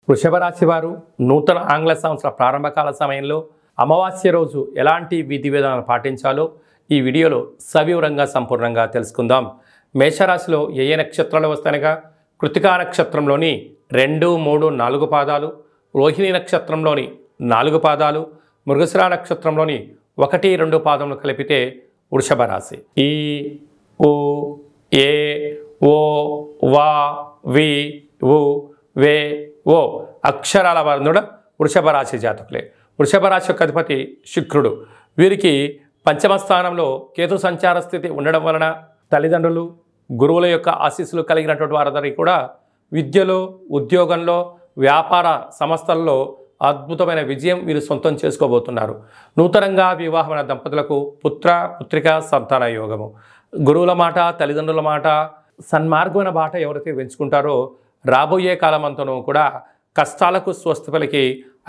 వృషభ రాశి వారు నూతన ఆంగ్ల సంవత్సర ప్రారంభకాల సమయంలో అమావాస్య రోజు ఎలాంటి విధి విధానాలు పాటించాలో ఈ వీడియోలో సవివరంగా సంపూర్ణంగా తెలుసుకుందాం. మేషరాశిలో ఏ ఏ నక్షత్రాలు వస్తాయనగా కృతికా నక్షత్రంలోని 2, 3, 4 పాదాలు, రోహిణి నక్షత్రంలోని 4 పాదాలు, మృగశిర నక్షత్రంలోని 1, 2 పాదములు కలిపితే వృషభ రాశి. ఈ ఉ ఏ ఓ వా వి ఉ వే ఓ అక్షరాల వారు వృషభ రాశి జాతకులే. వృషభ రాశి యొక్క అధిపతి శుక్రుడు. వీరికి పంచమ స్థానంలో కేతు సంచార స్థితి ఉండడం వలన తల్లిదండ్రులు, గురువుల యొక్క ఆశీస్సులు కలిగినటువంటి వారందరికీ కూడా విద్యలో, ఉద్యోగంలో, వ్యాపార సంస్థల్లో అద్భుతమైన విజయం వీరు సొంతం చేసుకోబోతున్నారు. నూతనంగా వివాహమైన దంపతులకు పుత్ర పుత్రిక సంతాన యోగము. గురువుల మాట, తల్లిదండ్రుల మాట, సన్మార్గమైన బాట ఎవరైతే పెంచుకుంటారో రాబోయే కాలమంతను కూడా కష్టాలకు స్వస్తి పలికి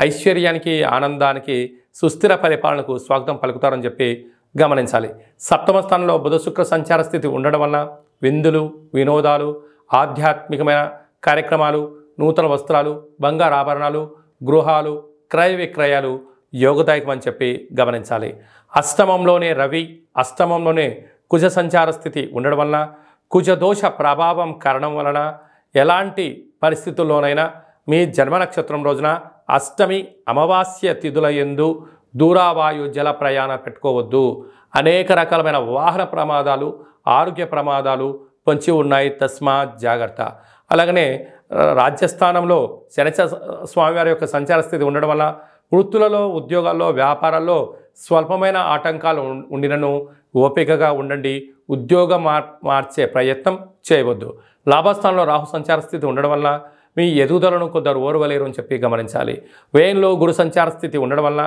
ఐశ్వర్యానికి, ఆనందానికి, సుస్థిర పరిపాలనకు స్వాగతం పలుకుతారని చెప్పి గమనించాలి. సప్తమ స్థానంలో బుధ శుక్ర సంచార స్థితి ఉండడం వలన విందులు, వినోదాలు, ఆధ్యాత్మికమైన కార్యక్రమాలు, నూతన వస్త్రాలు, బంగారు ఆభరణాలు, గృహాలు, క్రయ విక్రయాలు యోగదాయకమని చెప్పి గమనించాలి. అష్టమంలోనే రవి, అష్టమంలోనే కుజ సంచార స్థితి ఉండడం వలన కుజదోష ప్రభావం కారణం వలన ఎలాంటి పరిస్థితుల్లోనైనా మీ జన్మ నక్షత్రం రోజున అష్టమి అమావాస్య తిథుల యందు దూరావాయు జల ప్రయాణ పెట్టుకోవద్దు. అనేక రకాలమైన వాహన ప్రమాదాలు, ఆరోగ్య ప్రమాదాలు పొంచి ఉన్నాయి. తస్మాత్ జాగ్రత్త. అలాగనే రాజ్యస్థానంలో శనిచర స్వామివారి యొక్క సంచార స్థితి ఉండడం వల్ల వృత్తులలో, ఉద్యోగాల్లో, వ్యాపారాల్లో స్వల్పమైన ఆటంకాలు ఉండినను ఓపికగా ఉండండి. ఉద్యోగం మార్చే ప్రయత్నం చేయవద్దు. లాభస్థానంలో రాహు సంచార స్థితి ఉండడం వల్ల మీ ఎదుగుదలను కొందరు ఓర్వలేరు అని చెప్పి గమనించాలి. వ్యయంలో గురు సంచార స్థితి ఉండడం వల్ల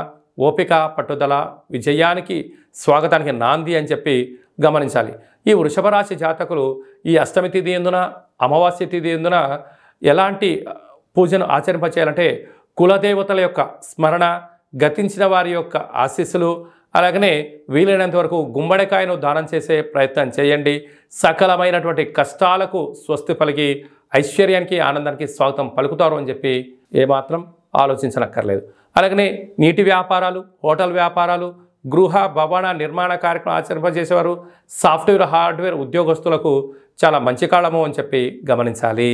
ఓపిక, పట్టుదల విజయానికి, స్వాగతానికి నాంది అని చెప్పి గమనించాలి. ఈ వృషభ రాశి జాతకులు ఈ అష్టమి తిథి ఎందున, అమావాస్య తిథి ఎందున ఎలాంటి పూజను ఆచరింపచేయాలంటే కులదేవతల యొక్క స్మరణ, గతించిన వారి యొక్క ఆశీస్సులు, అలాగనే వీలైనంత వరకు గుమ్మడికాయను దానం చేసే ప్రయత్నం చేయండి. సకలమైనటువంటి కష్టాలకు స్వస్తి పలికి ఐశ్వర్యానికి, ఆనందానికి స్వాగతం పలుకుతారు అని చెప్పి ఏమాత్రం ఆలోచించనక్కర్లేదు. అలాగనే నీటి వ్యాపారాలు, హోటల్ వ్యాపారాలు, గృహ భవన నిర్మాణ కార్యక్రమం ఆచరింపజేసేవారు, సాఫ్ట్వేర్, హార్డ్వేర్ ఉద్యోగస్తులకు చాలా మంచి కాలము అని చెప్పి గమనించాలి.